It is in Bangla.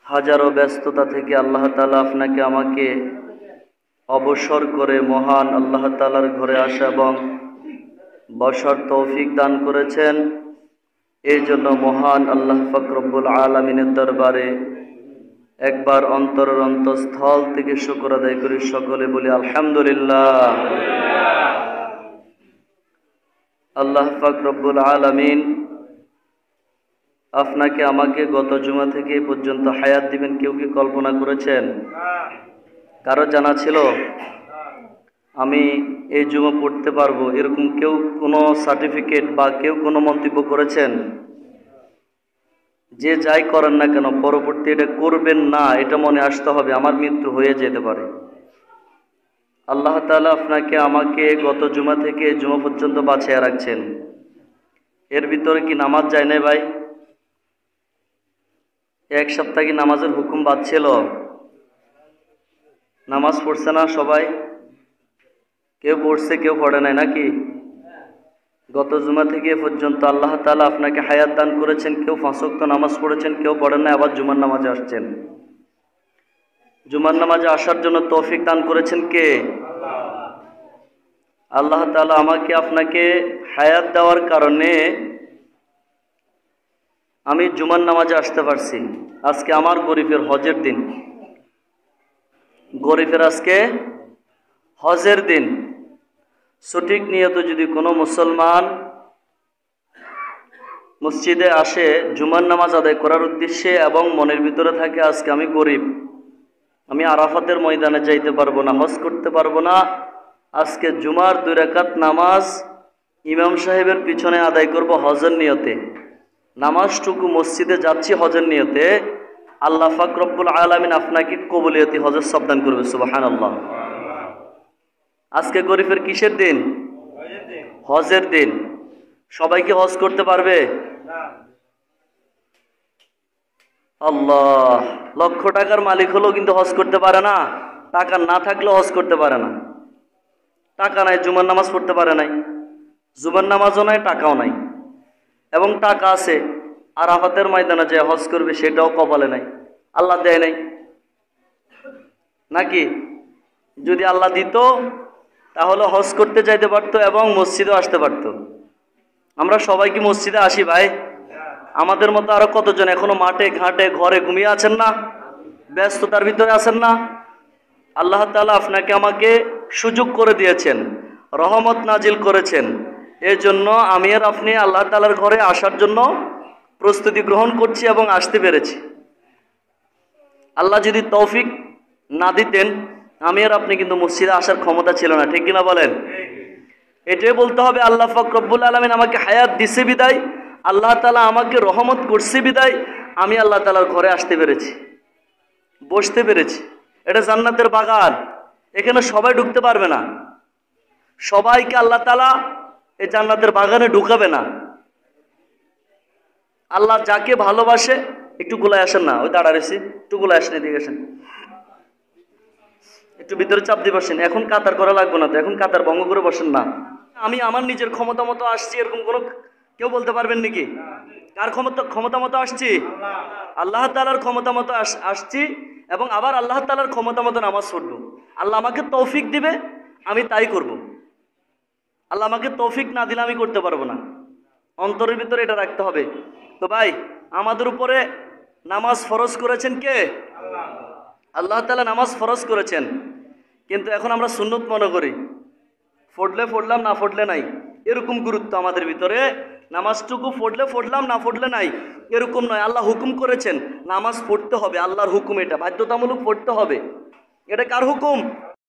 হাজারো ব্যস্ততা থেকে আল্লাহ তাআলা আপনাকে আমাকে অবসর করে মহান আল্লাহ তাআলার ঘরে আসা এবং বসার তৌফিক দান করেছেন। এই জন্য মহান আল্লাহ পাক রব্বুল আলামিনের দরবারে একবার অন্তরের অন্তঃস্থল থেকে শুকর আদায় করি, সকলে বলি আলহামদুলিল্লাহ। আল্লাহ পাক রব্বুল আলামিন আপনাকে আমাকে গত জুমা থেকে এই পর্যন্ত হায়াত দিবেন কেউ কি কল্পনা করেছেন? কারো জানা ছিল আমি এই জুমা পড়তে পারবো? এরকম কেউ কোনো সার্টিফিকেট বা কেউ কোনো মন্তব্য করেছেন? যে যাই করেন না কেন পরবর্তী এটা করবেন না, এটা মনে আসতে হবে, আমার মৃত্যু হয়ে যেতে পারে। আল্লাহ তাআলা আপনাকে আমাকে গত জুমা থেকে এই জুমা পর্যন্ত বাঁচিয়ে রাখছেন। এর ভিতরে কি নামাজ যায় না ভাই? এক সপ্তাহ কি নামাজের হুকুম বাদ ছিল? নামাজ পড়ছে না সবাই? কেউ পড়ছে কেউ পড়ে নাই নাকি? গত জুমা থেকে এ পর্যন্ত আল্লাহ তাআলা আপনাকে হায়াত দান করেছেন, কেউ 5 ওয়াক্ত নামাজ পড়েছেন, কেউ পড়েন নাই, আবার জুমার নামাজে আসছেন। জুমার নামাজে আসার জন্য তৌফিক দান করেছেন কে? আল্লাহ তাআলা আমাকে আপনাকে হায়াত দেওয়ার কারণে আমি জুমার নামাজে আসতে পারছি। আজকে আমার গরিবের হজের দিন, গরিবের আজকে হজের দিন। সঠিক নিয়ত যদি কোনো মুসলমান মসজিদে আসে জুমার নামাজ আদায় করার উদ্দেশ্যে এবং মনের ভিতরে থাকে আজকে আমি গরিব, আমি আরাফাতের ময়দানে যাইতে পারবো না, হজ করতে পারবো না, আজকে জুমার 2 রাকাত নামাজ ইমাম সাহেবের পিছনে আদায় করব হজের নিয়তে, নামাজটুকু মসজিদে যাচ্ছি হজের নিয়তে, আল্লাহ পাক রব্বুল আলামিন আপনাকে কবুলিয়তি হজের সব দান করবে। সুবহানাল্লাহ। আজকে গরিবের কিসের দিন? হজের দিন। সবাইকে হজ করতে পারবে? আল্লাহ, লক্ষ টাকার মালিক হলেও কিন্তু হজ করতে পারে না, টাকা না থাকলেও হজ করতে পারে না। টাকা নাই, জুমার নামাজ পড়তে পারে নাই, জুমার নামাজও নাই, টাকাও নাই, এবং টাকা আছে আরাফাতের ময়দানে যে হজ করবে সেটাও কপালে নাই, আল্লাহ দেয় নাই নাকি? যদি আল্লাহ দিত তাহলে হজ করতে যাইতে পারতো এবং মসজিদেও আসতে পারতো। আমরা সবাই কি মসজিদে আসি ভাই? আমাদের মতো আরো কতজন এখনো মাঠে ঘাটে ঘরে ঘুমিয়ে আছেন না, ব্যস্ততার ভিতরে আছেন না? আল্লাহ তাআলা আপনাকে আমাকে সুযোগ করে দিয়েছেন, রহমত নাজিল করেছেন। এই জন্য আমি আর আপনি আল্লাহ তাআলার ঘরে আসার জন্য প্রস্তুতি গ্রহণ করছি এবং আসতে পেরেছি। আল্লাহ যদি তৌফিক না দিতেন আমি আর আপনি কিন্তু মসজিদে আসার ক্ষমতা ছিল না, ঠিক কিনা বলেন? এটাই বলতে হবে আল্লাহ পাক রব্বুল আলামিন আমাকে হায়াত দিছে বিদায়, আল্লাহ তাআলা আমাকে রহমত করছে বিদায় আমি আল্লাহ তাআলার ঘরে আসতে পেরেছি, বসতে পেরেছি। এটা জান্নাতের বাগান, এখানে সবাই ঢুকতে পারবে না, সবাইকে আল্লাহ তাআলা এই জান্নাতের বাগানে ঢুকাবে না। আল্লাহ যাকে ভালোবাসে, একটু গোলায় আসেন না, ওই দাঁড়ারেছি, একটু গোলায় আসেন, এদিকে আসেন, একটু ভিতরে চাপ দিয়ে বসেন। এখন কাতার করা লাগবে না তো, এখন কাতার ভঙ্গ করে বসেন না। আমি আমার নিজের ক্ষমতা মতো আসছি এরকম কোনো কেউ বলতে পারবেন নাকি? কার ক্ষমতা মতো আসছি? আল্লাহ তাআলার ক্ষমতা মতো আসছি এবং আবার আল্লাহ তাআলার ক্ষমতা মতো নামাজ পড়বো। আল্লাহ আমাকে তৌফিক দিবে, আমি তাই করব। আল্লাহ আমাকে তৌফিক না দিলে আমি করতে পারবো না। অন্তরের ভিতরে এটা রাখতে হবে। তো ভাই, আমাদের উপরে নামাজ ফরজ করেছেন কে? আল্লাহ তাআলা নামাজ ফরজ করেছেন, কিন্তু এখন আমরা সুন্নত মনে করি, পড়লে পড়লাম না পড়লে নাই, এরকম গুরুত্ব আমাদের ভিতরে। নামাজটুকু পড়লে পড়লাম না পড়লে নাই এরকম নয়। আল্লাহ হুকুম করেছেন নামাজ পড়তে হবে, আল্লাহর হুকুম, এটা বাধ্যতামূলক পড়তে হবে। এটা কার হুকুম?